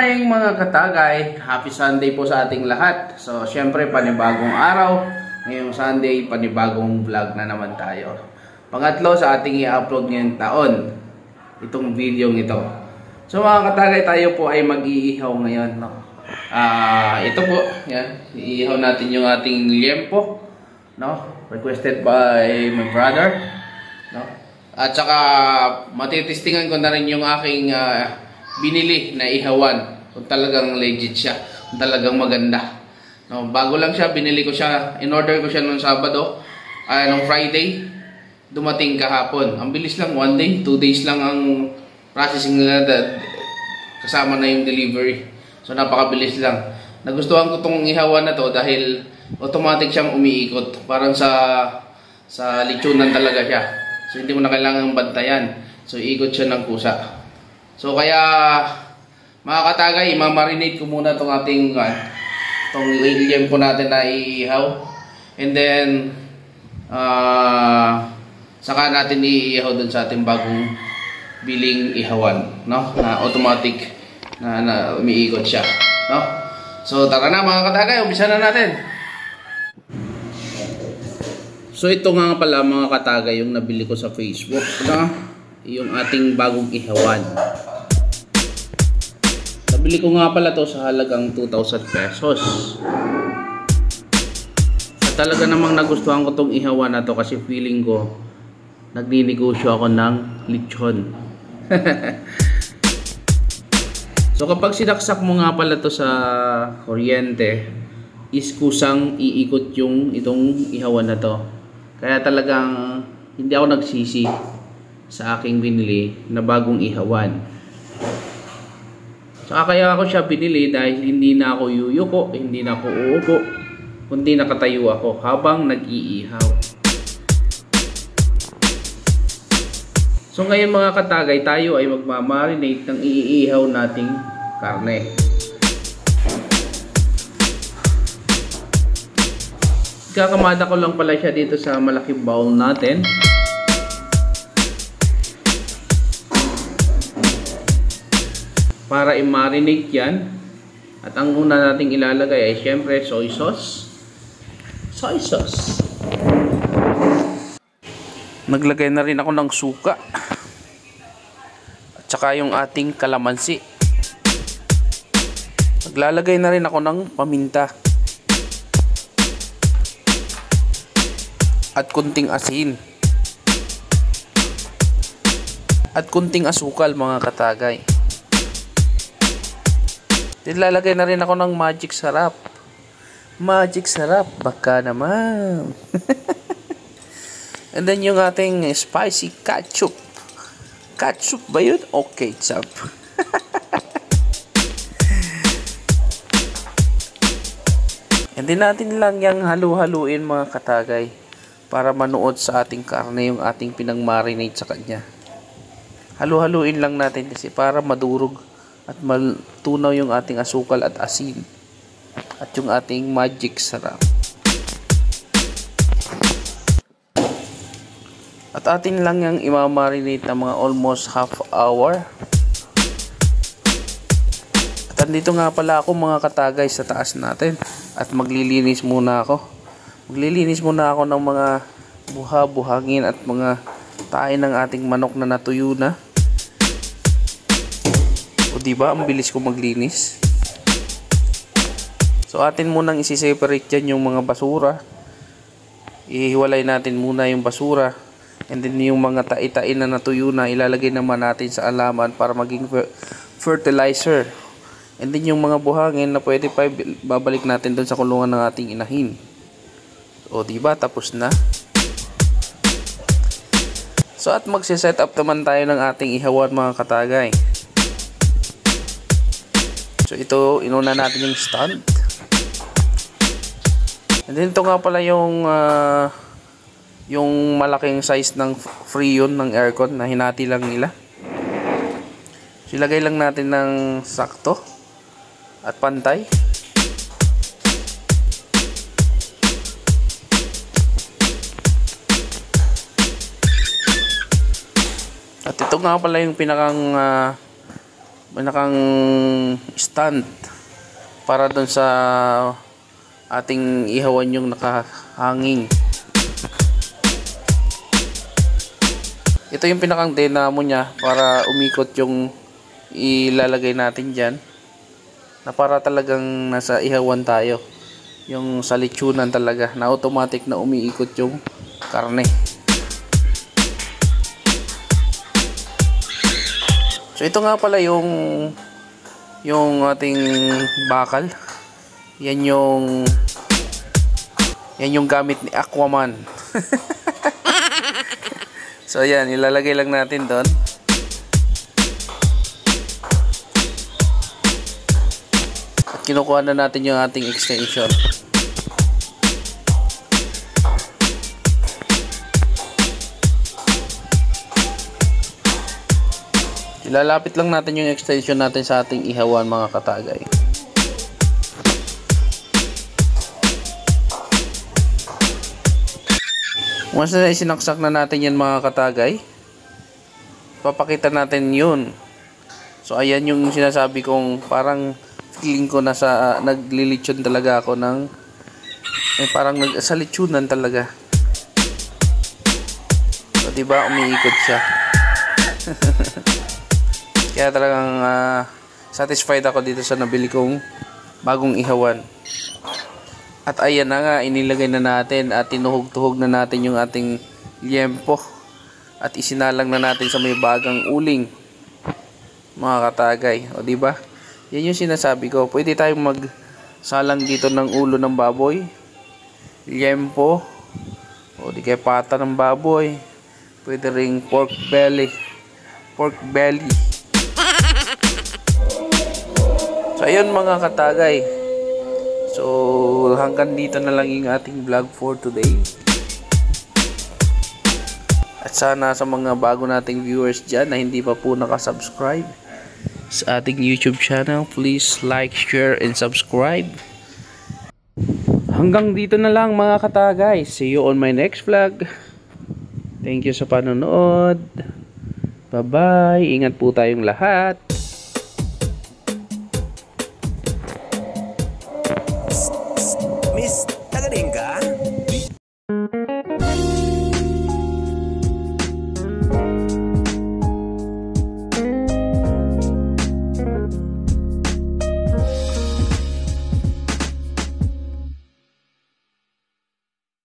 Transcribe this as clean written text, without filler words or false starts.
morning mga katagay, happy Sunday po sa ating lahat. So syempre panibagong araw, ngayong Sunday panibagong vlog na naman tayo. Pangatlo sa ating i-upload ngayong taon, itong video ito. So mga katagay, tayo po ay mag-iihaw ngayon, no? Ito po, yan, iihaw natin yung ating liempo, no? Requested by my brother, no? At saka matitistingan ko na rin yung aking binili na ihawan, kung talagang legit siya, kung talagang maganda, no? Bago lang siya, binili ko siya, in-order ko siya nung Sabado, nung Friday, dumating kahapon. Ang bilis lang, 1 day, 2 days lang ang processing nila, kasama na yung delivery. So napakabilis lang. Nagustuhan ko tong ihawan na to dahil automatic siyang umiikot, parang sa lechonan talaga siya. So hindi mo na kailangang bantayan, so iikot siya ng kusa. So kaya mga katagay, mamarinate ko muna itong ating liempo natin na iihaw. And then saka natin iihaw dun sa ating bagong biling ihawan, no? Na automatic na umiikot siya, no? So tara na mga katagay, umpisa na natin. So ito nga pala mga katagay yung nabili ko sa Facebook, no? Yung ating bagong ihawan. Nabili ko nga pala to sa halagang 2,000 pesos. At talaga namang nagustuhan ko tong ihawan na to kasi feeling ko nagninegosyo ako ng lechon. So kapag sinaksak mo nga pala to sa kuryente, is kusang iikot yung itong ihawan na to. Kaya talagang hindi ako nagsisi sa aking binili na bagong ihawan. Saka kaya ako siya binili dahil hindi na ako yuyuko, hindi na ako uupo, kundi nakatayo ako habang nag-iihaw. So ngayon mga katagay, tayo ay magmamarinate ng iihaw nating karne. Kakamada ko lang pala siya dito sa malaking bowl natin. Para i-marinate yan. At ang una nating ilalagay ay syempre soy sauce. Soy sauce. Naglagay na rin ako ng suka. At saka yung ating kalamansi. Naglalagay na rin ako ng paminta. At kunting asin. At kunting asukal mga katagay. Nilalagay na rin ako ng magic sarap. Magic sarap, baka naman. And then yung ating spicy ketchup. Ketchup ba yun? O ketchup? And then natin lang yung halu-haluin mga katagay para manuot sa ating karne yung ating pinang-marinate sa kanya. Halu-haluin lang natin kasi para madurog at matunaw yung ating asukal at asin at yung ating magic sarap. At atin lang yung imamarinate na mga almost half hour. At andito nga pala ako mga katagay sa taas natin at maglilinis muna ako. Maglilinis muna ako ng mga buha-buhangin at mga tae ng ating manok na natuyo na. O diba, ang bilis ko maglinis. So atin munang isi-separate dyan yung mga basura. Ihiwalay natin muna yung basura. And then yung mga tae-tae na natuyo na, ilalagay naman natin sa alaman para maging fertilizer. And then yung mga buhangin na pwede pa babalik natin doon sa kulungan ng ating inahin. O diba, tapos na. So at magse-set up naman tayo ng ating ihawan mga katagay. So ito, inuna natin yung stand. And then ito nga pala yung malaking size ng freon ng aircon na hinati lang nila. So ilagay lang natin ng sakto at pantay. At ito nga pala yung pinakang may nakang stand para doon sa ating ihawan yung nakahanging. Ito yung pinakang dynamo niya para umikot yung ilalagay natin dyan, na para talagang nasa ihawan tayo, yung sa lechonan talaga na automatic na umiikot yung karne. So ito nga pala yung ating bakal. Yan yung gamit ni Aquaman. So ayan, ilalagay lang natin doon. At kinukuha na natin yung ating extension. Ilalapit lang natin yung extension natin sa ating ihawan, mga katagay. Once na isinaksak na natin yan, mga katagay, papakita natin yun. So ayan yung sinasabi kong parang feeling ko nasa naglilitsyon talaga ako ng parang sa litsunan talaga. So diba umiikot siya. Kaya talagang satisfied ako dito sa nabili kong bagong ihawan. At ayan na nga, inilagay na natin at tinuhog-tuhog na natin yung ating liempo. At isinalang na natin sa may bagang uling, mga katagay. O diba? Yan yung sinasabi ko. Pwede tayong magsalang dito ng ulo ng baboy, liempo, o di kaya pata ng baboy. Pwede ring pork belly. So ayun, mga katagay. So hanggang dito na lang yung ating vlog for today. At sana sa mga bago nating viewers dyan na hindi pa po nakasubscribe sa ating YouTube channel, please like, share, and subscribe. Hanggang dito na lang, mga katagay. See you on my next vlog. Thank you sa panonood. Bye-bye. Ingat po tayong lahat. Miss